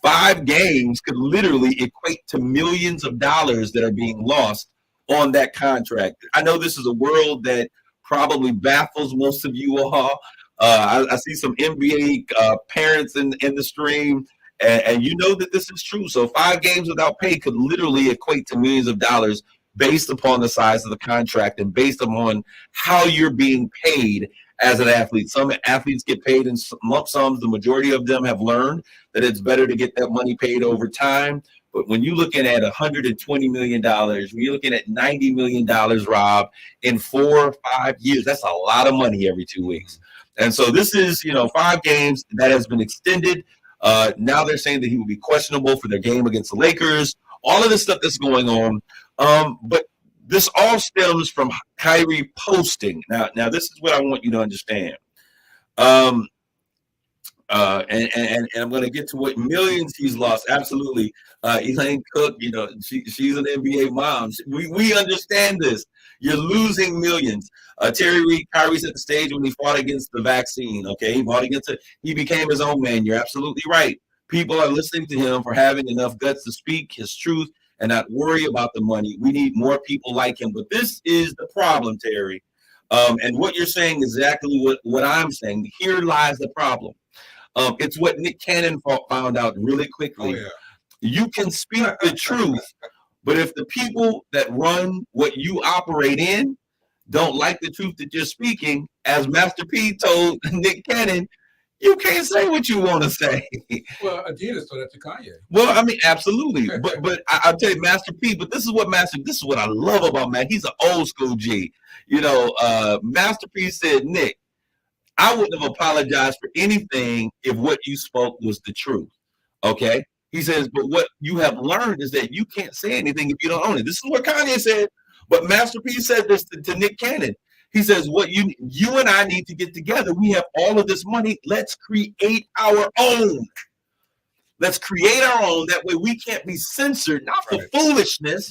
five games could literally equate to millions of dollars that are being lost on that contract. I know this is a world that probably baffles most of you all. I see some NBA parents in the stream. And you know that this is true. So 5 games without pay could literally equate to millions of dollars based upon the size of the contract and based upon how you're being paid as an athlete. Some athletes get paid in lump sums. The majority of them have learned that it's better to get that money paid over time. But when you're looking at $120 million, when you're looking at $90 million, Rob, in 4 or 5 years, that's a lot of money every 2 weeks. And so this is, 5 games that has been extended. Now they're saying that he will be questionable for their game against the Lakers. All of this stuff that's going on. But this all stems from Kyrie posting. Now this is what I want you to understand. And I'm going to get to what millions he's lost. Absolutely. Elaine Cook, she's an NBA mom. We understand this. You're losing millions. Terry Reid, Kyrie set the stage when he fought against the vaccine. Okay, he fought against it. He became his own man. You're absolutely right. People are listening to him for having enough guts to speak his truth and not worry about the money. We need more people like him. But this is the problem, Terry. And what you're saying is exactly what I'm saying. Here lies the problem. It's what Nick Cannon found out really quickly. Oh, yeah. You can speak the truth, but if the people that run what you operate in don't like the truth that you're speaking, as Master P told Nick Cannon, you can't say what you want to say. Well, Adidas told that to Kanye. Well, I mean, absolutely. But I'll tell you, Master P, but this is what I love about Matt. He's an old school G. Master P said, Nick, I wouldn't have apologized for anything if what you spoke was the truth. Okay? He says, but what you have learned is that you can't say anything if you don't own it. This is what Kanye said. But Master P said this to Nick Cannon. He says, what you and I need to get together. We have all of this money. Let's create our own. Let's create our own. That way we can't be censored, not for foolishness,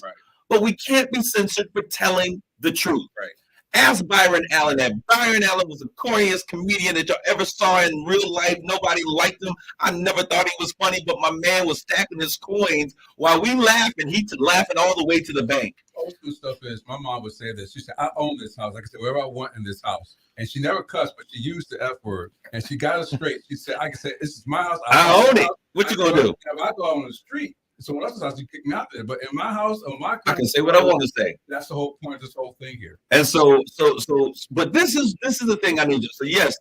but we can't be censored for telling the truth. Right. Ask Byron Allen that. Byron Allen was the corniest comedian that y'all ever saw in real life. Nobody liked him. I never thought he was funny, but my man was stacking his coins while we laughing. He laughing all the way to the bank. Old school stuff is, my mom would say this. She said, I own this house. Like I said, wherever I want in this house. And she never cussed, but she used the F word. And she got it straight. She said, I said, this is my house. I own it. What you going to do? If I go on the street, someone else's house, you kick me out there. But in my house, or my I can say what I want to say. That's the whole point of this whole thing here. And but this is the thing I need to. So yes,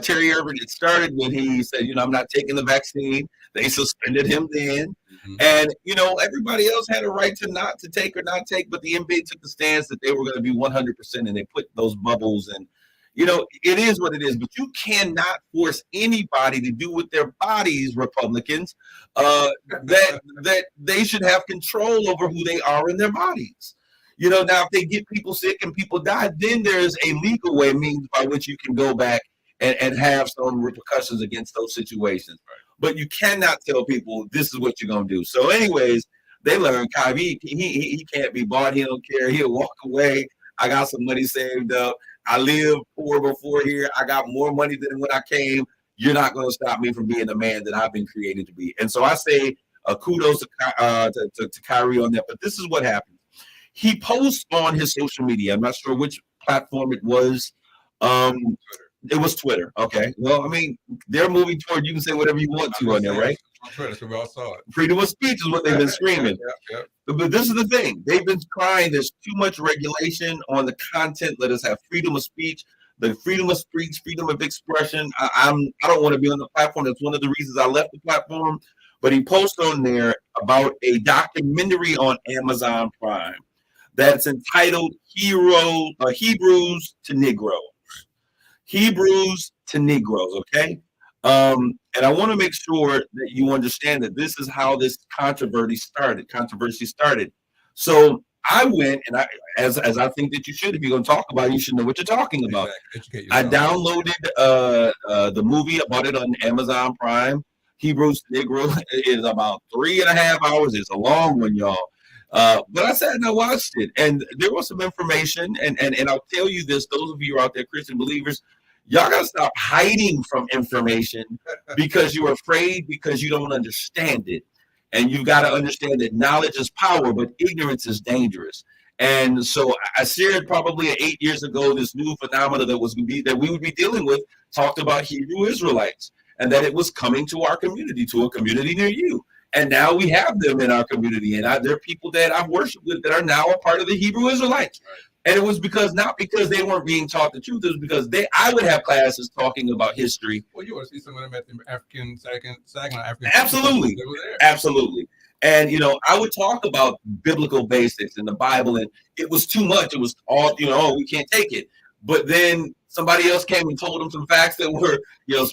Terry Irvin, it started when he said, I'm not taking the vaccine. They suspended him then. Mm-hmm. And, everybody else had a right to not to take or not take, but the NBA took the stance that they were going to be 100%, and they put those bubbles, and, it is what it is, but you cannot force anybody to do with their bodies, Republicans, that they should have control over who they are in their bodies. Now if they get people sick and people die, then there's a legal way, means by which you can go back and have some repercussions against those situations. But you cannot tell people this is what you're going to do. So anyways, they learned Kyrie, he can't be bought. He don't care. He'll walk away. I got some money saved up. I lived poor before here. I got more money than when I came. You're not going to stop me from being the man that I've been created to be. And so I say kudos to Kyrie on that. But this is what happened. He posts on his social media. I'm not sure which platform it was. It was Twitter. Okay. Well, I mean, they're moving toward you can say whatever you want to on there, right? On Twitter, so we all saw it. Freedom of speech is what they've been screaming. Yeah. But this is the thing. They've been crying there's too much regulation on the content. Let us have freedom of speech, the freedom of speech, freedom of expression. I don't want to be on the platform. That's one of the reasons I left the platform. But he posted on there about a documentary on Amazon Prime that's entitled Hebrews to Negroes. Hebrews to Negroes, okay? And I want to make sure that you understand that this is how this controversy started. So I went, and as I think that you should, if you're going to talk about it, you should know what you're talking about. Exactly. I downloaded the movie about it on Amazon Prime. Hebrews to Negroes is about 3.5 hours. It's a long one, y'all. But I sat and I watched it, and there was some information, and I'll tell you this, those of you out there, Christian believers, y'all got to stop hiding from information because you're afraid, because you don't understand it. And you've got to understand that knowledge is power, but ignorance is dangerous. And so I shared probably 8 years ago this new phenomena that we would be dealing with, talked about Hebrew Israelites, and that it was coming to our community, to a community near you. And now we have them in our community. And there are people that I've worshiped with that are now a part of the Hebrew Israelites. Right. And it was not because they weren't being taught the truth. It was because I would have classes talking about history. Well, you want to see some of them at the African Saginaw African. Absolutely. They were there. Absolutely. And, I would talk about biblical basics in the Bible, and it was too much. It was all, we can't take it. But then somebody else came and told them some facts that were,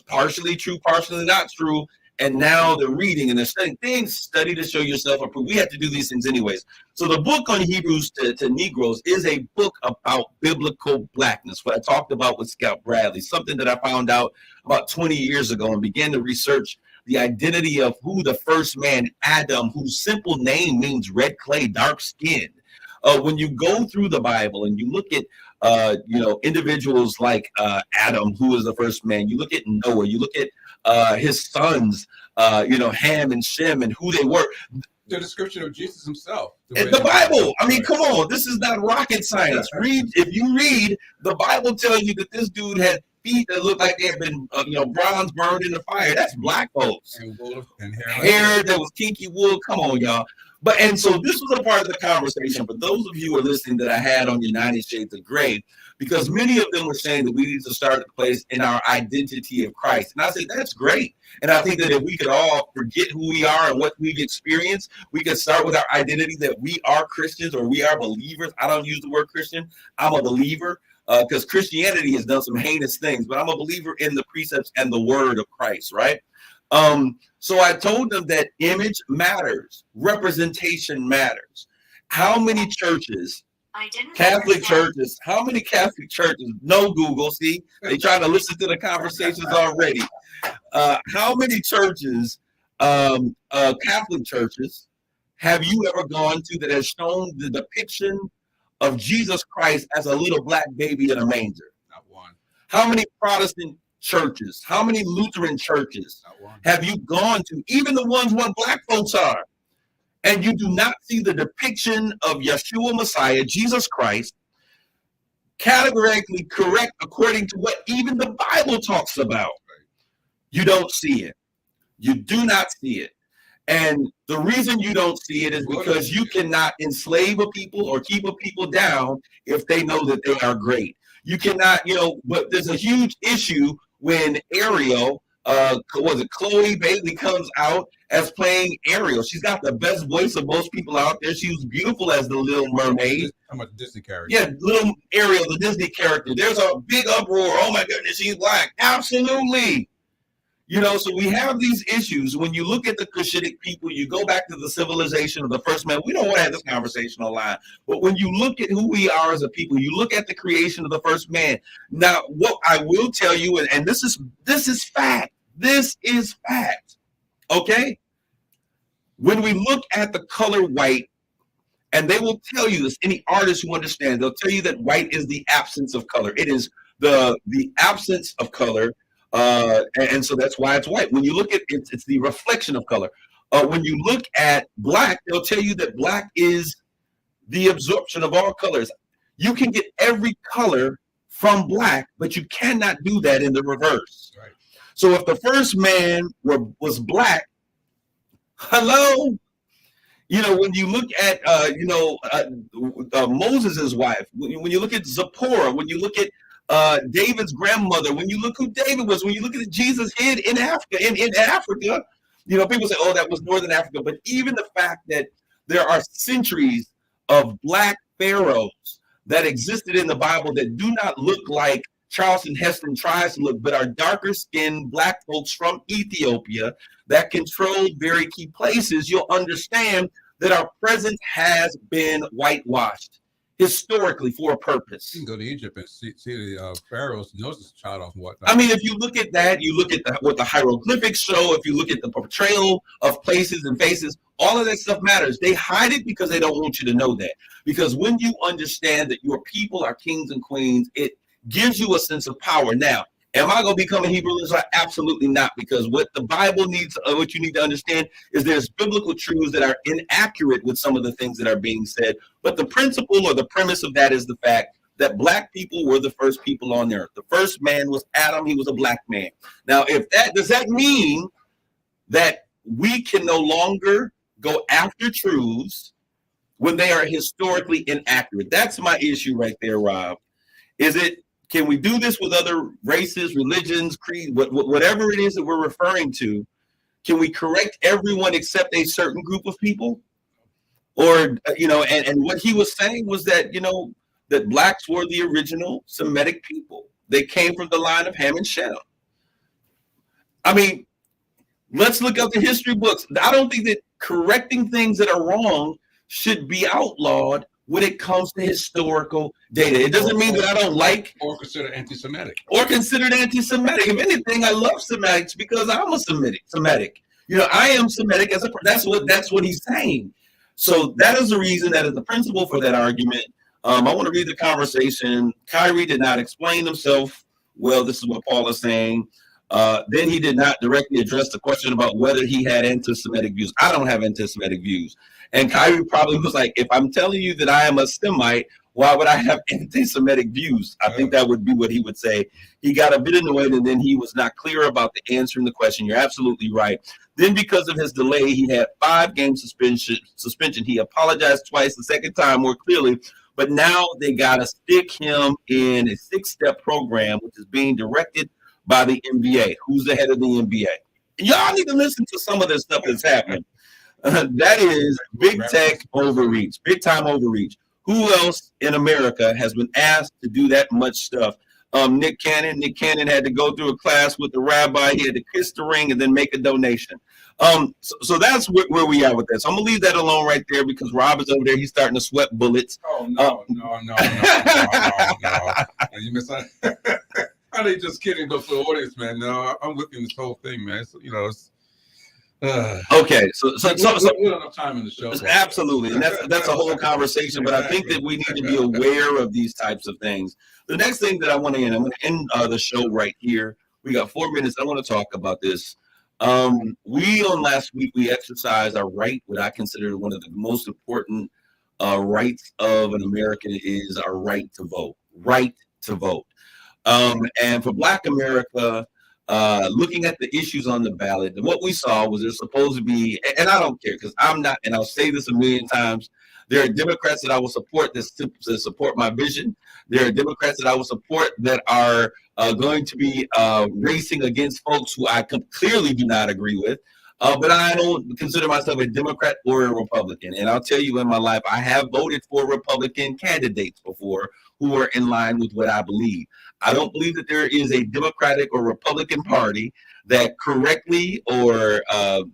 partially true, partially not true. and now they're reading and they're studying things. Study to show yourself approved. We have to do these things anyways. So the book on Hebrews to Negroes is a book about biblical blackness. What I talked about with Scout Bradley, something that I found out about 20 years ago and began to research the identity of who the first man, Adam, whose simple name means red clay, dark skin. When you go through the Bible and you look at individuals like Adam, who is the first man, you look at Noah, you look at his sons, Ham and Shem, and who they were. The description of Jesus himself. The Bible. I mean, come on, this is not rocket science. If you read, the Bible tells you that this dude had feet that looked like they had been, bronze burned in the fire. That's black folks. And hair that was kinky wool. Come on, y'all. And so this was a part of the conversation. But those of you who are listening that I had on United Shades of Gray, because many of them were saying that we need to start the place in our identity of Christ. And I said, that's great. And I think that if we could all forget who we are and what we've experienced, we could start with our identity that we are Christians or we are believers. I don't use the word Christian. I'm a believer because Christianity has done some heinous things, but I'm a believer in the precepts and the word of Christ, right? So I told them that image matters, representation matters. How many churches, Catholic churches, how many Catholic churches, no Google, see, they trying to listen to the conversations already. How many churches, Catholic churches, have you ever gone to that has shown the depiction of Jesus Christ as a little black baby in a manger? Not one. How many Protestant churches, how many Lutheran churches have you gone to, even the ones where black folks are, and you do not see the depiction of Yeshua Messiah, Jesus Christ, categorically correct according to what even the Bible talks about? You don't see it. You do not see it. And the reason you don't see it is because you cannot enslave a people or keep a people down if they know that they are great. You cannot, but there's a huge issue when Ariel, Chloe Bailey comes out as playing Ariel. She's got the best voice of most people out there. She was beautiful as the Little Mermaid. I'm a Disney character. Yeah, little Ariel, the Disney character. There's a big uproar. Oh my goodness, she's black. Absolutely. So we have these issues. When you look at the Cushitic people, you go back to the civilization of the first man. We don't want to have this conversation online. But when you look at who we are as a people, you look at the creation of the first man. Now, what I will tell you, and this is fact. This is fact. Okay? When we look at the color white, and they will tell you this, any artist who understands, they'll tell you that white is the absence of color. It is the absence of color. And so that's why it's white. When you look at it, it's the reflection of color. When you look at black, they'll tell you that black is the absorption of all colors. You can get every color from black, but you cannot do that in the reverse. Right. So if the first man was black, hello, when you look at Moses' wife, when you look at Zipporah, when you look at David's grandmother, when you look who David was, when you look at Jesus hid in Africa, in Africa, people say, oh, that was Northern Africa. But even the fact that there are centuries of black pharaohs that existed in the Bible that do not look like Charleston Heston tries to look, but are darker skinned black folks from Ethiopia that controlled very key places, you'll understand that our present has been whitewashed historically for a purpose. You can go to Egypt and see the pharaohs, noses child off and whatnot. I mean, if you look at that, you look at what the hieroglyphics show, if you look at the portrayal of places and faces, all of that stuff matters. They hide it because they don't want you to know that. Because when you understand that your people are kings and queens, it gives you a sense of power. Now, am I going to become a Hebrew Israelite? Absolutely not. Because what the Bible needs, what you need to understand is there's biblical truths that are inaccurate with some of the things that are being said. But the principle or the premise of that is the fact that black people were the first people on earth. The first man was Adam. He was a black man. Now, does that mean that we can no longer go after truths when they are historically inaccurate? That's my issue right there, Rob. Can we do this with other races, religions, creed, whatever it is that we're referring to? Can we correct everyone except a certain group of people? Or, and what he was saying was that, that blacks were the original Semitic people. They came from the line of Ham and Shem. I mean, Let's look up the history books. I don't think that correcting things that are wrong should be outlawed when it comes to historical data. It doesn't mean that I don't like or consider anti-Semitic. Or considered anti-Semitic. If anything, I love Semitics because I'm a Semitic. You know, I am Semitic as a. That's what he's saying. So that is the reason. That is the principle for that argument. I want to read the conversation. Kyrie did not explain himself well. This is what Paul is saying. Then he did not directly address the question about whether he had anti-Semitic views. I don't have anti-Semitic views. And Kyrie probably was like, if I'm telling you that I am a Semite, why would I have anti-Semitic views? I think that would be what he would say. He got a bit annoyed, and then he was not clear about the answering the question. You're absolutely right. Then because of his delay, he had 5-game suspension. He apologized twice, the second time more clearly. But now they got to stick him in a 6-step program, which is being directed by the NBA. Who's the head of the NBA? Y'all need to listen to some of this stuff that's happening. That is big tech overreach, big time overreach. Who else in America has been asked to do that much stuff? Nick Cannon. Nick Cannon had to go through a class with the rabbi. He had to kiss the ring and then make a donation. So that's where we are with that. So I'm gonna leave that alone right there because Rob is over there. He's starting to sweat bullets. Oh no. You misunderstood. I ain't just kidding, but for the audience, man. No, I'm looking at this whole thing, man. It's okay, so we don't have enough time in the show. Absolutely, and that's a whole conversation. But I think that we need to be aware of these types of things. The next thing that I'm going to end the show right here. We got 4 minutes. I want to talk about this. Last week we exercised our right, what I consider one of the most important rights of an American is our right to vote. Right to vote. And for Black America. Looking at the issues on the ballot, what we saw was there's supposed to be, and I don't care because I'm not, and I'll say this a million times, there are Democrats that I will support that support my vision. There are Democrats that I will support that are going to be racing against folks who I clearly do not agree with. But I don't consider myself a Democrat or a Republican. And I'll tell you in my life, I have voted for Republican candidates before who are in line with what I believe. I don't believe that there is a Democratic or Republican Party that correctly or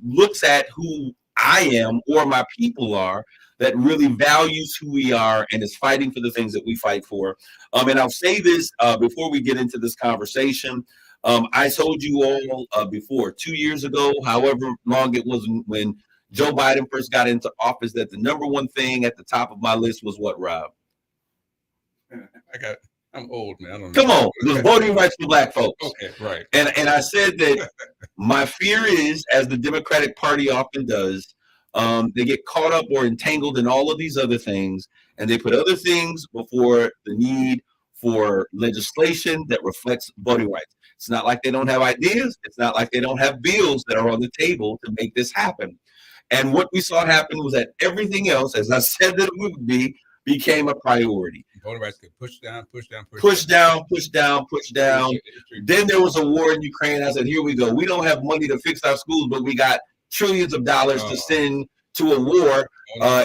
looks at who I am or my people are, that really values who we are and is fighting for the things that we fight for. And I'll say this before we get into this conversation. I told you all before, 2 years ago, however long it was when Joe Biden first got into office, that the number one thing at the top of my list was what, Rob? I'm old, man. I don't know. Come on, it was voting rights for Black folks. Okay, right. And I said that my fear is, as the Democratic Party often does, they get caught up or entangled in all of these other things, and they put other things before the need for legislation that reflects voting rights. It's not like they don't have ideas. It's not like they don't have bills that are on the table to make this happen. And what we saw happen was that everything else, as I said that it would be, became a priority. Voting rights get pushed down. Then there was a war in Ukraine. I said, here we go. We don't have money to fix our schools, but we got trillions of dollars to send to a war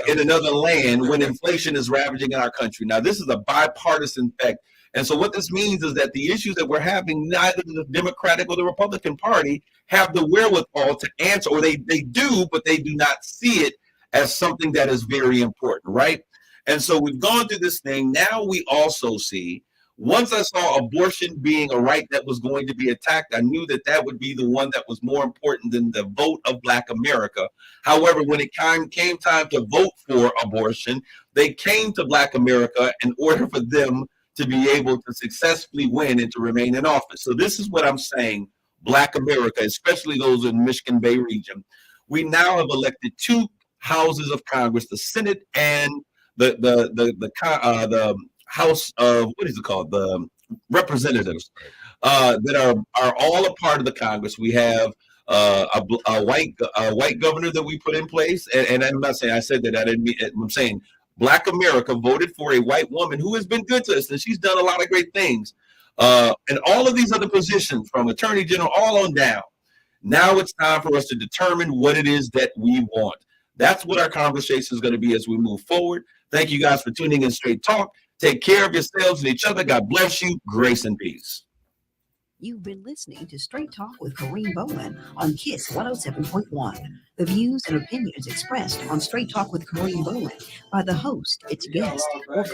in another land when inflation is ravaging in our country. Now, this is a bipartisan effect. And so what this means is that the issues that we're having, neither the Democratic or the Republican Party have the wherewithal to answer, or they do, but they do not see it as something that is very important, right? And so we've gone through this thing. Now we also see, once I saw abortion being a right that was going to be attacked, I knew that that would be the one that was more important than the vote of Black America. However, when it came time to vote for abortion, they came to Black America in order for them to be able to successfully win and to remain in office. So this is what I'm saying, Black America, especially those in the Michigan Bay region. We now have elected 2 houses of Congress, the Senate and the House of, what is it called? The Representatives that are all a part of the Congress. We have a white governor that we put in place, and I'm not saying I said that. I didn't mean. I'm saying Black America voted for a white woman who has been good to us, and she's done a lot of great things. And all of these other positions, from Attorney General all on down. Now it's time for us to determine what it is that we want. That's what our conversation is going to be as we move forward. Thank you guys for tuning in Straight Talk. Take care of yourselves and each other. God bless you. Grace and peace. You've been listening to Straight Talk with Kareem Bowen on KISS 107.1. The views and opinions expressed on Straight Talk with Kareem Bowen by the host, its guest, or